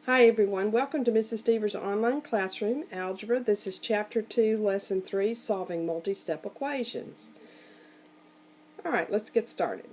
Hi everyone, welcome to Mrs. Deaver's online classroom, Algebra. This is Chapter 2, Lesson 3, Solving Multi-Step Equations. Alright, let's get started.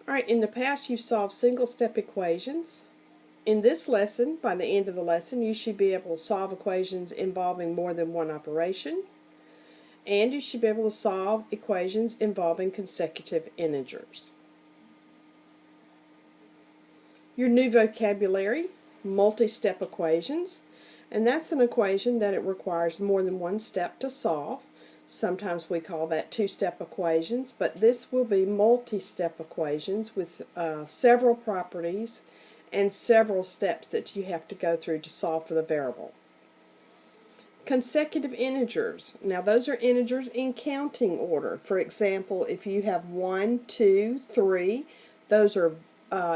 Alright, in the past you've solved single-step equations. In this lesson, by the end of the lesson, you should be able to solve equations involving more than one operation, and you should be able to solve equations involving consecutive integers. Your new vocabulary, multi-step equations, and that's an equation that it requires more than one step to solve. Sometimes we call that two-step equations, but this will be multi-step equations with several properties and several steps that you have to go through to solve for the variable. Consecutive integers. Now those are integers in counting order. For example, if you have 1, 2, 3, those are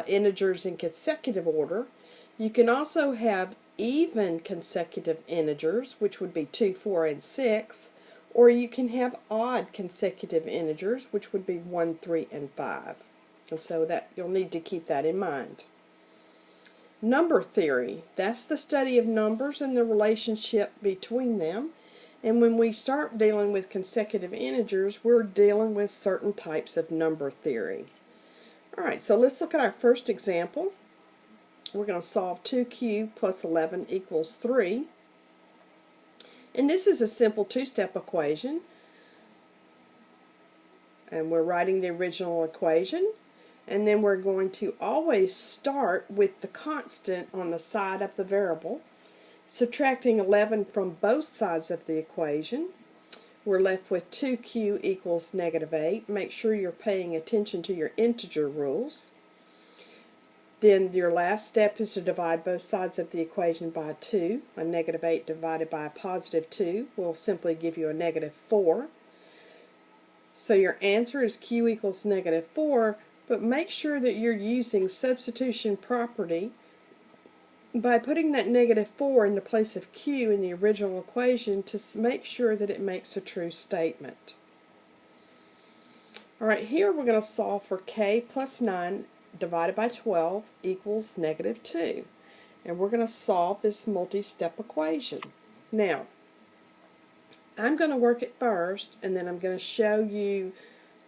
integers in consecutive order. You can also have even consecutive integers, which would be 2, 4, and 6, or you can have odd consecutive integers, which would be 1, 3, and 5. And so that you'll need to keep that in mind. Number theory, that's the study of numbers and the relationship between them. And when we start dealing with consecutive integers, we're dealing with certain types of number theory. Alright, so let's look at our first example. We're going to solve 2 cubed plus 11 equals 3. And this is a simple two-step equation. And we're writing the original equation. And then we're going to always start with the constant on the side of the variable, subtracting 11 from both sides of the equation. We're left with 2q equals -8. Make sure you're paying attention to your integer rules. Then your last step is to divide both sides of the equation by 2. A -8 divided by a +2 will simply give you a -4. So your answer is q equals -4, but make sure that you're using substitution property by putting that -4 in the place of q in the original equation to make sure that it makes a true statement. Alright, here we're going to solve for k plus 9 divided by 12 equals -2. And we're going to solve this multi-step equation. Now, I'm going to work it first, and then I'm going to show you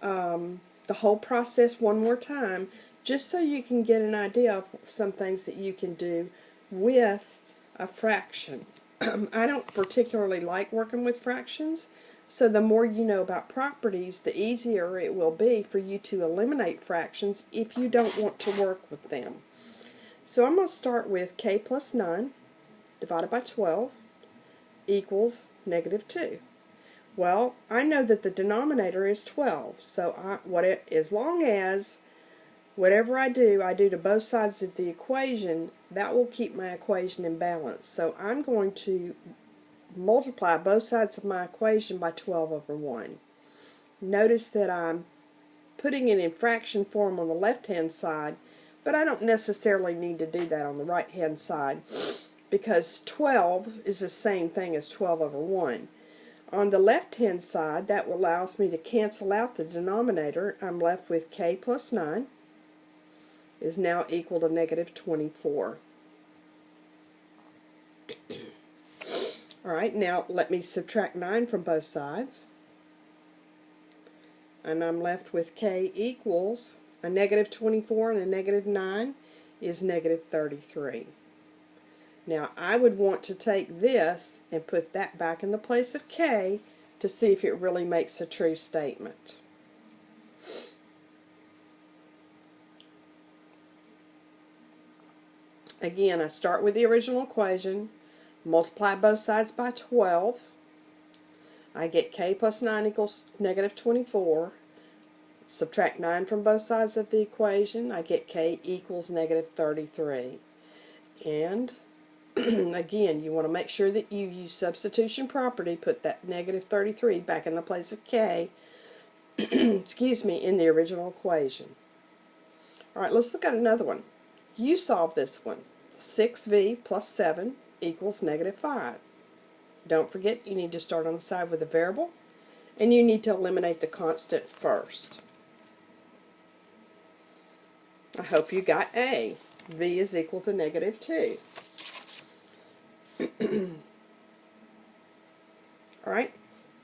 the whole process one more time, just so you can get an idea of some things that you can do with a fraction. I don't particularly like working with fractions, so the more you know about properties, the easier it will be for you to eliminate fractions if you don't want to work with them. So I'm going to start with k plus 9 divided by 12 equals -2. Well, I know that the denominator is 12, so as long as whatever I do to both sides of the equation, that will keep my equation in balance. So I'm going to multiply both sides of my equation by 12 over 1. Notice that I'm putting it in fraction form on the left-hand side, but I don't necessarily need to do that on the right-hand side because 12 is the same thing as 12 over 1. On the left-hand side, that allows me to cancel out the denominator. I'm left with k plus 9 is now equal to -24. Alright, now let me subtract 9 from both sides. And I'm left with k equals a -24 and a -9 is -33. Now I would want to take this and put that back in the place of k to see if it really makes a true statement. Again, I start with the original equation, multiply both sides by 12. I get k plus 9 equals -24. Subtract 9 from both sides of the equation. I get k equals -33. And again, you want to make sure that you use substitution property, put that -33 back in the place of k, excuse me, in the original equation. Alright, let's look at another one. You solve this one. 6v plus 7 equals -5. Don't forget, you need to start on the side with a variable, and you need to eliminate the constant first. I hope you got A. V is equal to negative 2. Alright,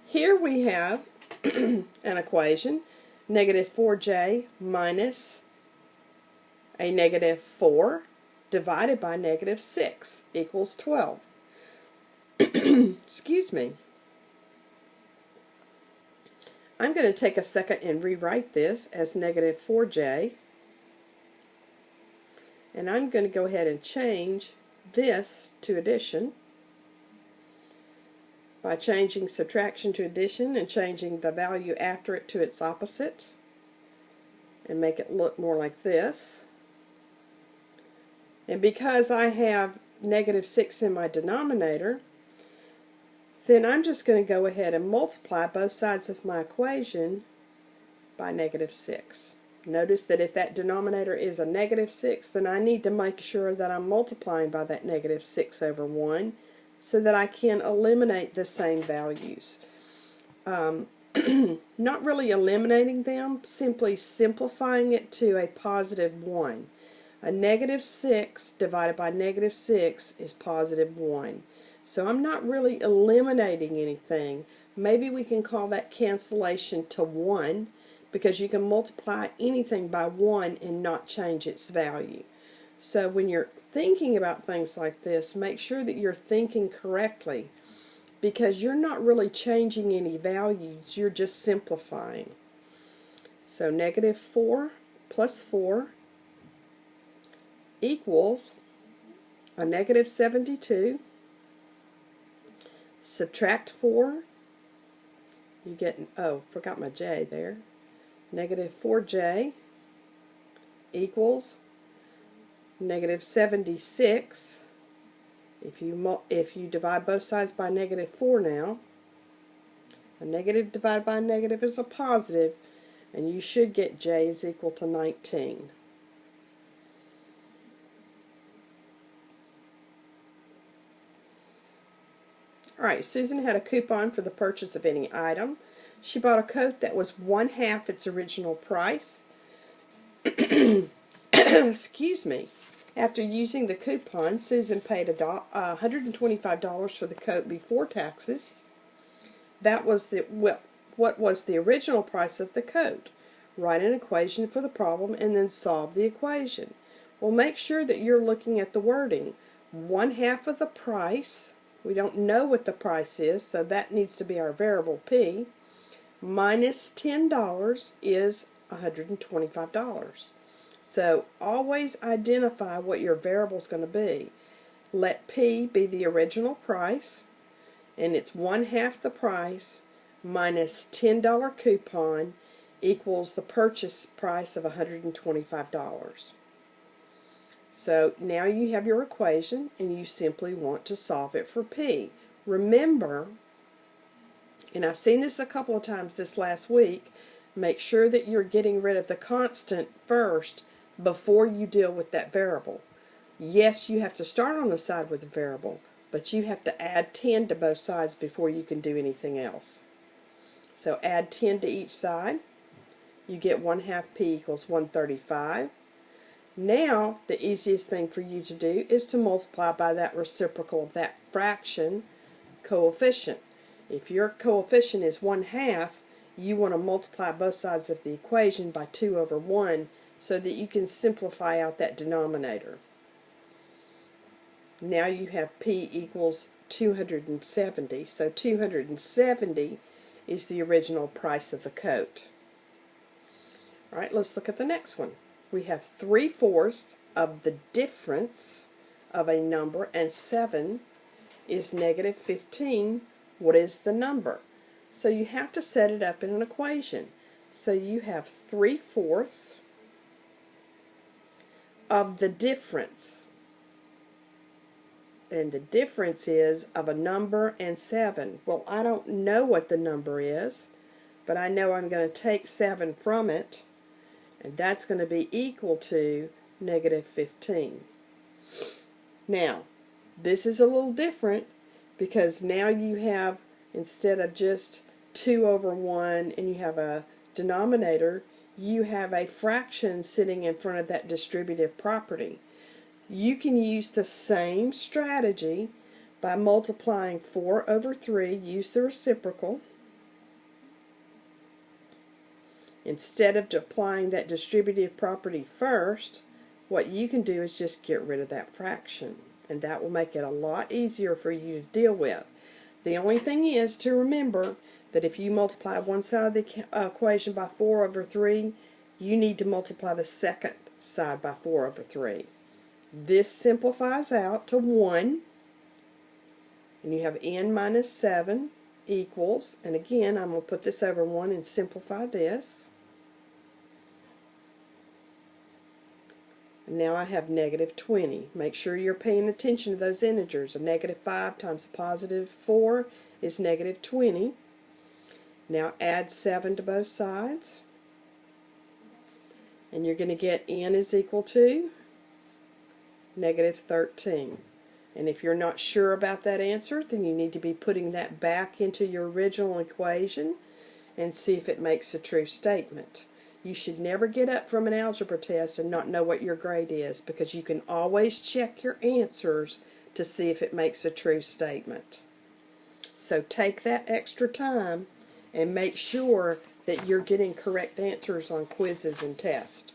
here we have an equation, negative 4j minus a negative 4 divided by negative 6 equals 12. Excuse me. I'm going to take a second and rewrite this as negative 4j. And I'm going to go ahead and change this to addition by changing subtraction to addition and changing the value after it to its opposite and make it look more like this. And because I have negative 6 in my denominator, then I'm just going to go ahead and multiply both sides of my equation by negative 6. Notice that if that denominator is a negative 6, then I need to make sure that I'm multiplying by that negative 6 over 1 so that I can eliminate the same values. Not really eliminating them, simply simplifying it to a positive 1. A negative 6 divided by negative 6 is positive 1. So I'm not really eliminating anything. Maybe we can call that cancellation to 1, because you can multiply anything by 1 and not change its value. So when you're thinking about things like this, make sure that you're thinking correctly, because you're not really changing any values, you're just simplifying. So negative 4 plus 4 equals a negative 72. Subtract 4, you get, oh, forgot my j there. Negative 4j equals negative 76. If you divide both sides by negative 4 now, a negative divided by a negative is a positive, and you should get j is equal to 19. Alright, Susan had a coupon for the purchase of any item. She bought a coat that was 1/2 its original price. Excuse me. After using the coupon, Susan paid $125 for the coat before taxes. That was what was the original price of the coat. Write an equation for the problem and then solve the equation. Well, make sure that you're looking at the wording. 1/2 of the price. We don't know what the price is, so that needs to be our variable P. Minus $10 is $125. So always identify what your variable is going to be. Let P be the original price, and it's 1/2 the price minus $10 coupon equals the purchase price of $125. So now you have your equation, and you simply want to solve it for P. Remember, and I've seen this a couple of times this last week, make sure that you're getting rid of the constant first before you deal with that variable. Yes, you have to start on the side with the variable, but you have to add 10 to both sides before you can do anything else. So add 10 to each side. You get 1/2 P equals 135. Now, the easiest thing for you to do is to multiply by that reciprocal of that fraction coefficient. If your coefficient is 1/2, you want to multiply both sides of the equation by 2 over 1 so that you can simplify out that denominator. Now you have P equals 270. So 270 is the original price of the coat. Alright, let's look at the next one. We have 3/4 of the difference of a number, and 7 is negative 15. What is the number? So you have to set it up in an equation. So you have 3/4 of the difference. And the difference is of a number and 7. Well, I don't know what the number is, but I know I'm going to take 7 from it, and that's going to be equal to negative 15. Now, this is a little different because now you have, instead of just 2 over 1 and you have a denominator, you have a fraction sitting in front of that distributive property. You can use the same strategy by multiplying 4 over 3, use the reciprocal. Instead of applying that distributive property first, what you can do is just get rid of that fraction, and that will make it a lot easier for you to deal with. The only thing is to remember that if you multiply one side of the equation by 4 over 3, you need to multiply the second side by 4 over 3. This simplifies out to 1, and you have n minus 7 equals, and again I'm going to put this over 1 and simplify this. And now I have negative 20. Make sure you're paying attention to those integers. A negative 5 times a positive 4 is negative 20. Now add 7 to both sides. And you're going to get n is equal to negative 13. And if you're not sure about that answer, then you need to be putting that back into your original equation and see if it makes a true statement. You should never get up from an algebra test and not know what your grade is, because you can always check your answers to see if it makes a true statement. So take that extra time and make sure that you're getting correct answers on quizzes and tests.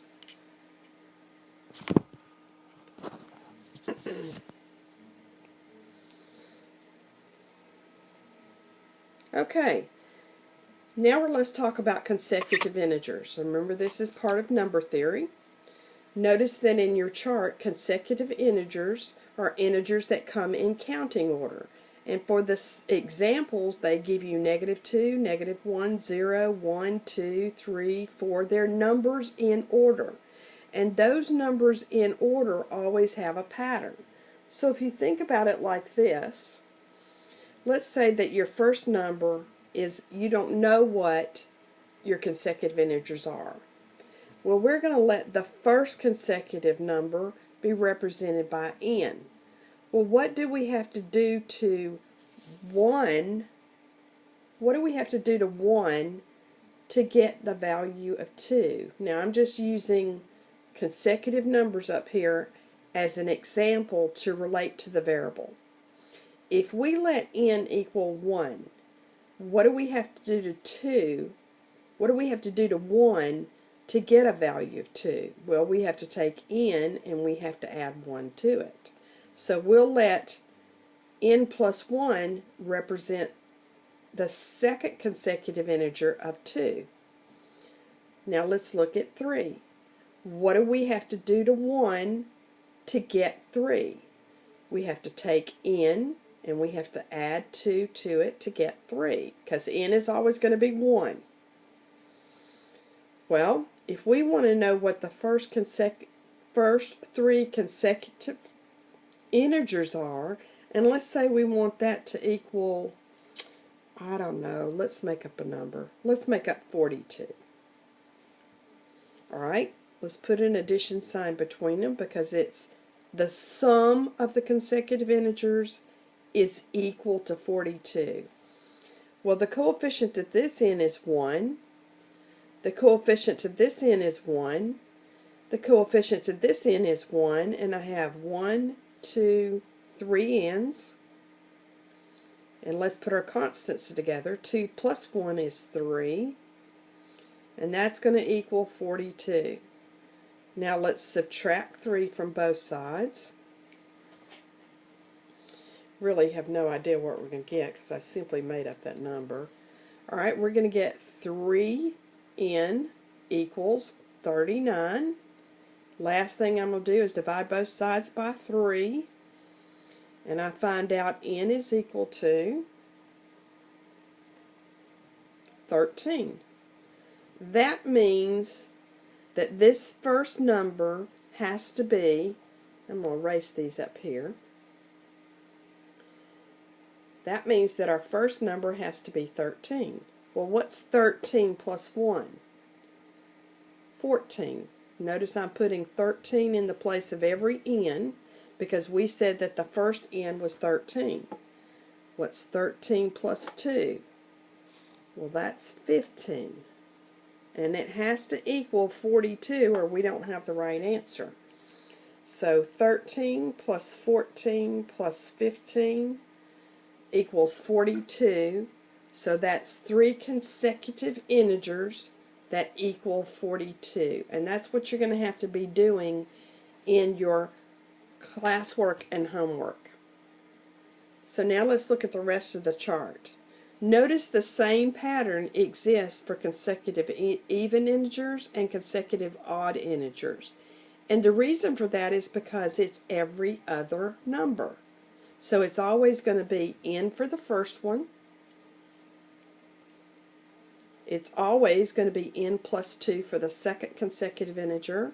Okay. Now let's talk about consecutive integers. Remember, this is part of number theory. Notice that in your chart, consecutive integers are integers that come in counting order. And for the examples, they give you negative 2, negative 1, 0, 1, 2, 3, 4. They're numbers in order. And those numbers in order always have a pattern. So if you think about it like this, let's say that your first number is, you don't know what your consecutive integers are. Well, we're going to let the first consecutive number be represented by n. Well, what do we have to do to 1? What do we have to do to 1 to get the value of 2? Now, I'm just using consecutive numbers up here as an example to relate to the variable. If we let n equal 1, what do we have to do to 2? What do we have to do to 1 to get a value of 2? Well, we have to take n and we have to add 1 to it. So we'll let n plus 1 represent the second consecutive integer of 2. Now let's look at 3. What do we have to do to 1 to get 3? We have to take n and we have to add 2 to it to get 3, because n is always going to be 1. Well, if we want to know what the first 3 consecutive integers are, and let's say we want that to equal, I don't know, let's make up a number. Let's make up 42. Alright, let's put an addition sign between them, because it's the sum of the consecutive integers is equal to 42. Well, the coefficient to this n is 1. The coefficient to this n is 1. The coefficient to this n is 1. And I have 1, 2, 3 n's. And let's put our constants together. 2 plus 1 is 3. And that's going to equal 42. Now let's subtract 3 from both sides. Really have no idea what we're going to get, because I simply made up that number. Alright, we're going to get 3n equals 39. Last thing I'm going to do is divide both sides by 3. And I find out n is equal to 13. That means that this first number has to be, I'm going to erase these up here. That means that our first number has to be 13. Well, what's 13 plus 1? 14. Notice I'm putting 13 in the place of every n, because we said that the first n was 13. What's 13 plus 2? Well, that's 15. And it has to equal 42 or we don't have the right answer. So 13 plus 14 plus 15 equals 42. So that's 3 consecutive integers that equal 42. And that's what you're going to have to be doing in your classwork and homework. So now let's look at the rest of the chart. Notice the same pattern exists for consecutive even integers and consecutive odd integers. And the reason for that is because it's every other number. So it's always going to be n for the first one. It's always going to be n plus 2 for the second consecutive integer,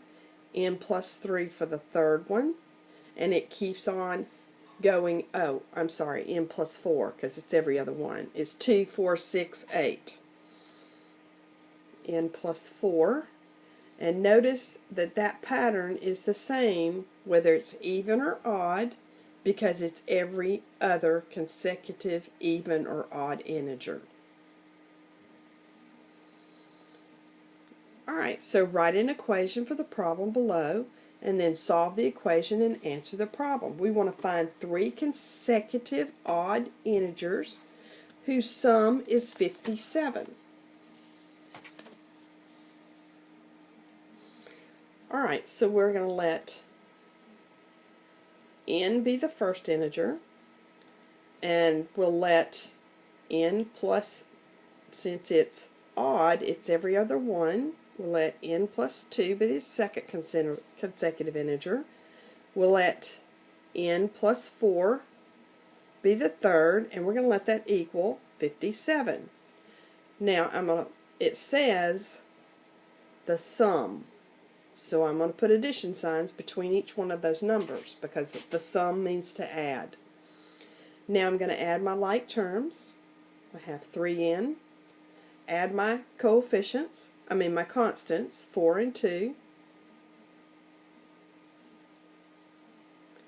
n plus 3 for the third one, and it keeps on going, oh, I'm sorry, n plus 4, because it's every other one. It's 2, 4, 6, 8. N plus 4. And notice that that pattern is the same whether it's even or odd, because it's every other consecutive even or odd integer. Alright, so write an equation for the problem below, and then solve the equation and answer the problem. We want to find 3 consecutive odd integers whose sum is 57. Alright, so we're going to let n be the first integer, and we'll let n plus, since it's odd, it's every other one. We'll let n plus 2 be the second consecutive integer. We'll let n plus 4 be the third, and we're going to let that equal 57. Now, it says the sum. So I'm going to put addition signs between each one of those numbers because the sum means to add. Now I'm going to add my like terms. I have 3n. Add my coefficients, my constants, 4 and 2.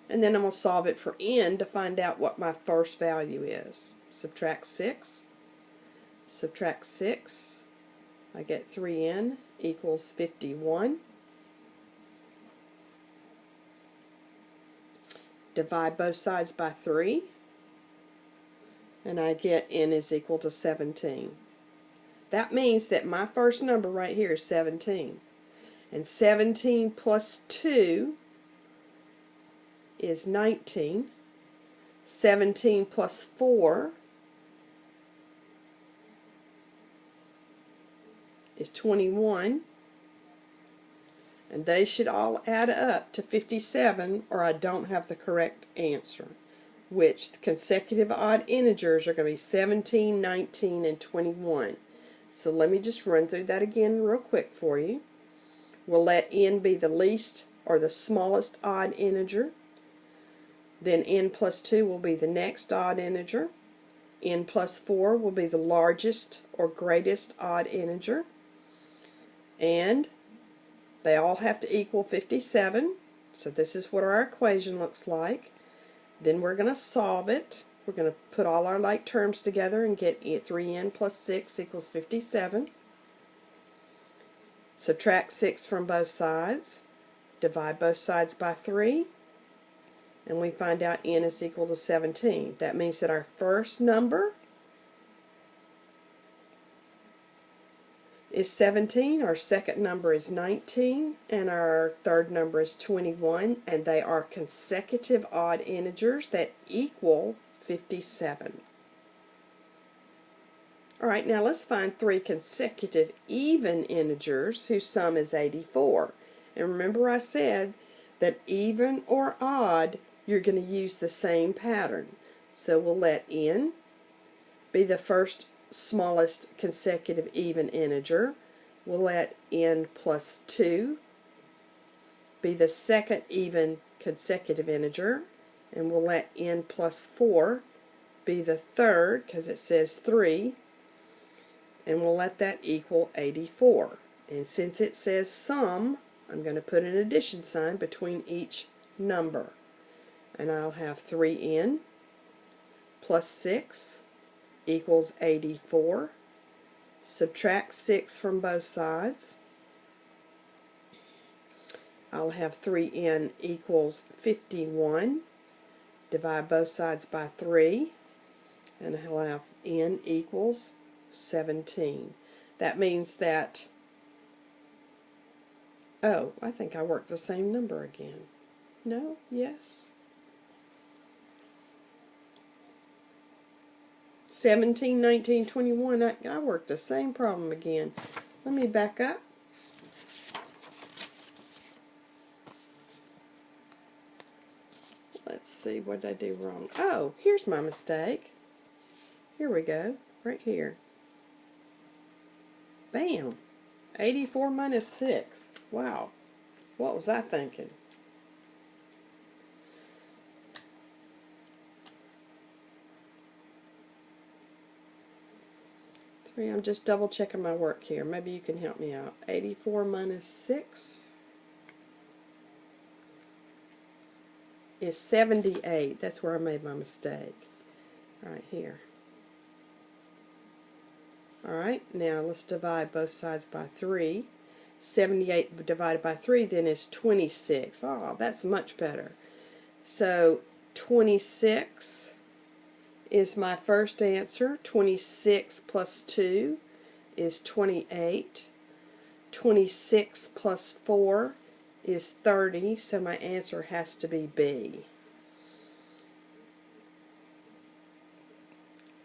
And then I'm going to solve it for n to find out what my first value is. Subtract 6. Subtract 6. I get 3n equals 51. Divide both sides by 3. And I get n is equal to 17. That means that my first number right here is 17. And 17 plus 2 is 19. 17 plus 4 is 21. And they should all add up to 57, or I don't have the correct answer, which the consecutive odd integers are going to be 17, 19, and 21. So let me just run through that again real quick for you. We'll let n be the least or the smallest odd integer. Then n plus 2 will be the next odd integer. N plus 4 will be the largest or greatest odd integer. And they all have to equal 57. So this is what our equation looks like. Then we're going to solve it. We're going to put all our like terms together and get 3n plus 6 equals 57. Subtract 6 from both sides. Divide both sides by 3. And we find out n is equal to 17. That means that our first number is 17, our second number is 19, and our third number is 21, and they are consecutive odd integers that equal 57. Alright, now let's find 3 consecutive even integers whose sum is 84. And remember I said that even or odd, you're going to use the same pattern. So we'll let n be the first smallest consecutive even integer. We'll let n plus 2 be the second even consecutive integer, and we'll let n plus 4 be the third, because it says 3, and we'll let that equal 84. And since it says sum, I'm going to put an addition sign between each number, and I'll have 3n plus 6 equals 84. Subtract 6 from both sides. I'll have 3n equals 51. Divide both sides by 3. And I'll have n equals 17. That means that, oh, I think I worked the same number again. No? Yes? 17, 19, 21, I worked the same problem again. Let me back up. Let's see, what did I do wrong? Oh, here's my mistake. Here we go, right here. Bam! 84 minus 6. Wow. What was I thinking? I'm just double checking my work here. Maybe you can help me out. 84 minus 6 is 78. That's where I made my mistake. Right here. Alright, now let's divide both sides by 3. 78 divided by 3 then is 26. Oh, that's much better. So 26 is my first answer. 26 plus 2 is 28. 26 plus 4 is 30, so my answer has to be B.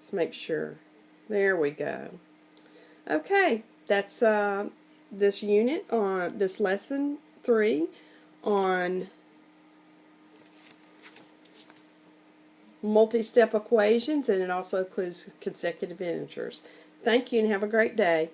Let's make sure. There we go. Okay, that's this unit on this lesson 3 on multi-step equations, and it also includes consecutive integers. Thank you and have a great day.